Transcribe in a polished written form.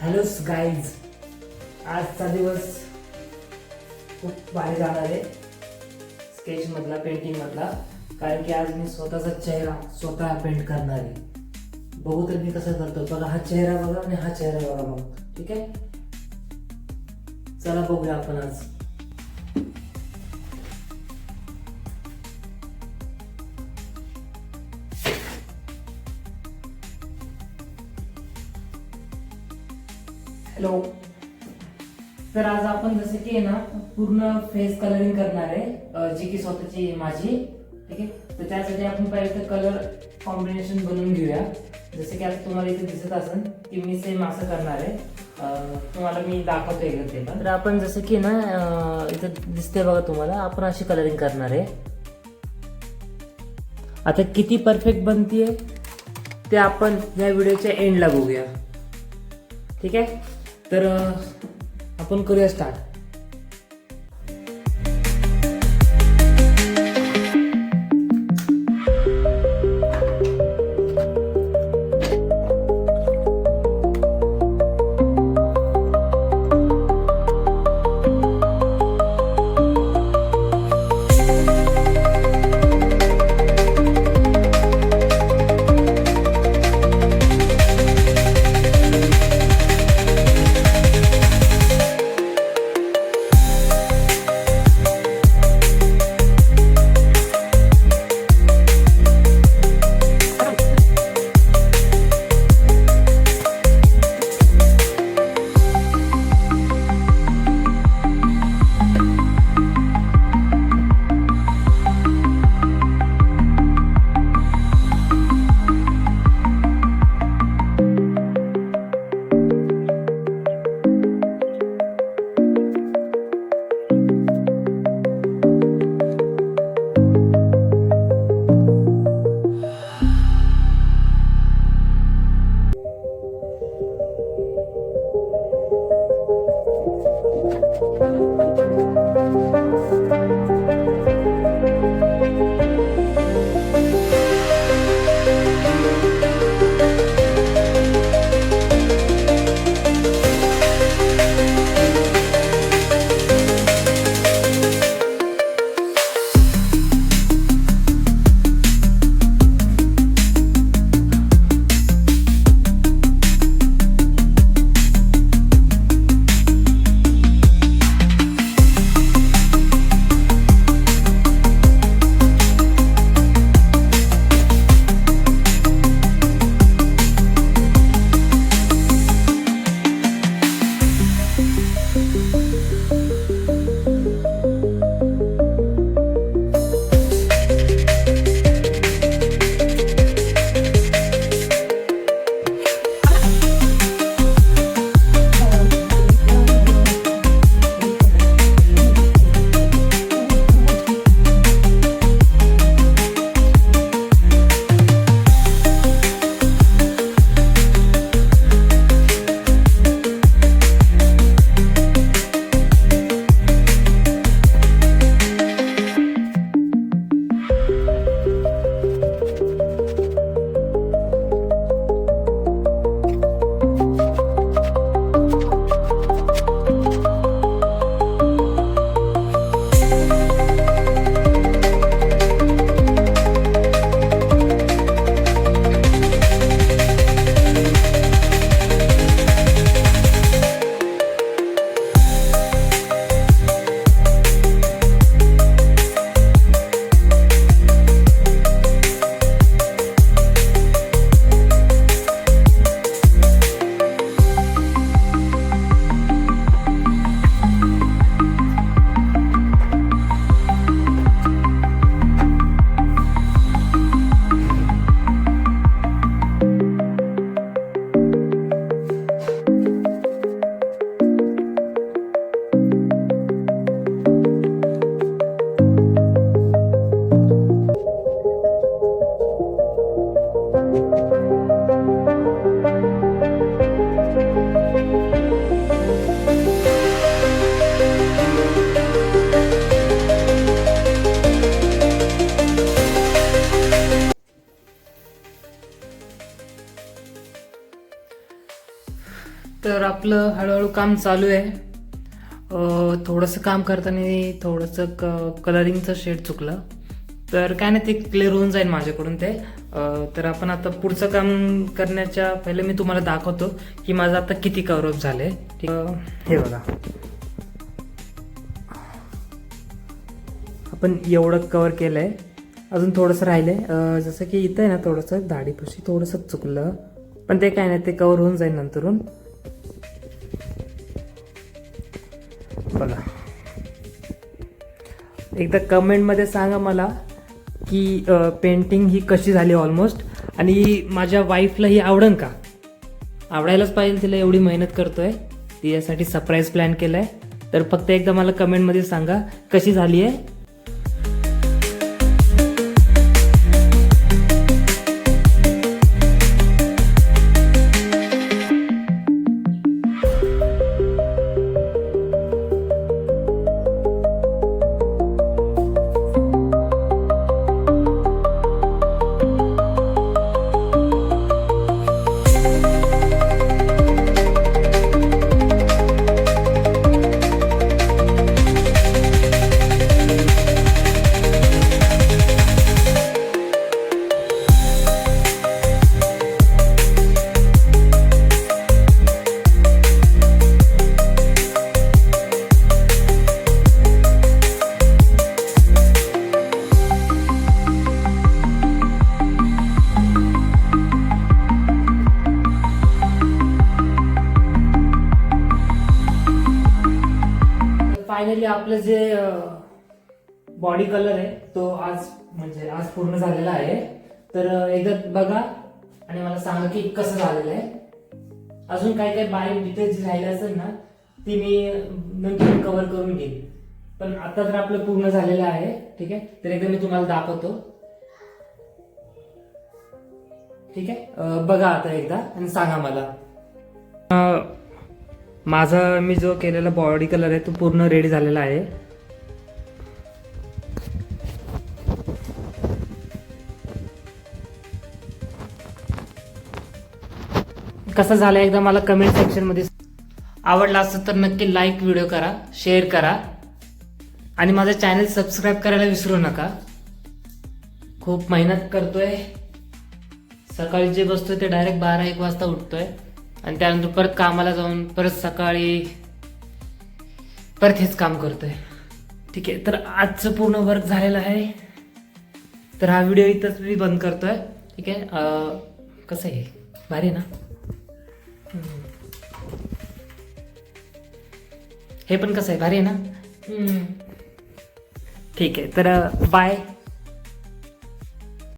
Hello guys, आजचा दिवस खूप भारी जाणार आहे स्केच मधला, पेंटिंग मधला. कारण की आज मी स्वतःचा चेहरा स्वतः पेंट करणार आहे. बघू तर मी कसं करतो. बघा, हा चेहरा बघा आणि हा चेहरा बघा. मग ठीक आहे, चला बघूया आपण आज. हॅलो, तर आज आपण जसं की आहे ना पूर्ण फेस कलरिंग करणार आहे, जी की स्वतःची माझी. ठीक आहे, तर त्यासाठी आपण पहिले कलर कॉम्बिनेशन बनवून घेऊया. जसं की आता तुम्हाला इथे दिसत असेल की मी सेम असं करणार आहे. तुम्हाला मी दाखवतो एकदा ते पण. तर आपण जसं की ना इथं दिसते बघा तुम्हाला, आपण अशी कलरिंग करणार आहे. आता किती परफेक्ट बनतीये ते आपण या व्हिडिओच्या एंडला बघूया. ठीक आहे, तर आपण करूया स्टार्ट. तर आपलं हळूहळू काम चालू आहे. थोडंसं काम करताना थोडंसं कलरिंगचं शेड चुकलं, तर काय नाही, ते क्लिअर होऊन जाईल माझ्याकडून ते. तर आपण आता पुढचं काम करण्याच्या पहिले मी तुम्हाला दाखवतो की माझं आता किती कव्हरअप झाले. ठीक, हे बघा, आपण एवढं कव्हर केलंय, अजून थोडंसं राहिलंय. जसं की इथं आहे ना, थोडंसं दाढीपाशी थोडंसं चुकलं, पण ते काय नाही, ते कव्हर होऊन जाईल नंतरून. बघा, एकदा कमेंटमध्ये सांगा मला की पेंटिंग ही कशी झाली ऑलमोस्ट, आणि माझ्या वाईफला ही आवडेल का? आवडायलाच पाहिजे, तिला एवढी मेहनत करतोय, तिच्यासाठी सरप्राईज प्लॅन केलाय. तर फक्त एकदा मला कमेंटमध्ये सांगा कशी झाली आहे. फायनली आपलं जे बॉडी कलर आहे तो आज पूर्ण झालेला आहे. तर एकदा बघा आणि मला सांगा की कसं झालेलं आहे. अजून काही काही बारीक डिटेल्स राहिले असेल ना, ती मी नंतर कव्हर करून घेईन, पण आता तर आपलं पूर्ण झालेलं आहे. ठीक आहे, तर एकदा मी तुम्हाला दाखवतो. ठीक आहे, बघा आता एकदा आणि सांगा मला. माझा मी जो केलेला बॉडी कलर आहे तो पूर्ण रेडी झालेला आहे. कसं झालं एकदा मला कमेंट सेक्शन मध्ये. आवडला असेल तर नक्की लाईक व्हिडिओ करा, शेअर करा आणि माझं चॅनल सबस्क्राईब करायला विसरू नका. खूप मेहनत करतोय, सकाळी जे बसतोय ते डायरेक्ट 12-1 वाजता उठतोय आणि त्यानंतर परत कामाला जाऊन परत सकाळी परत हेच काम करतोय. ठीक आहे, तर आजचं पूर्ण वर्क झालेलं आहे. तर हा व्हिडिओ इथंच मी बंद करतोय. ठीक आहे, कसं आहे, भारी ना? हे पण कसं आहे, भारी आहे ना? ठीक आहे, तर बाय.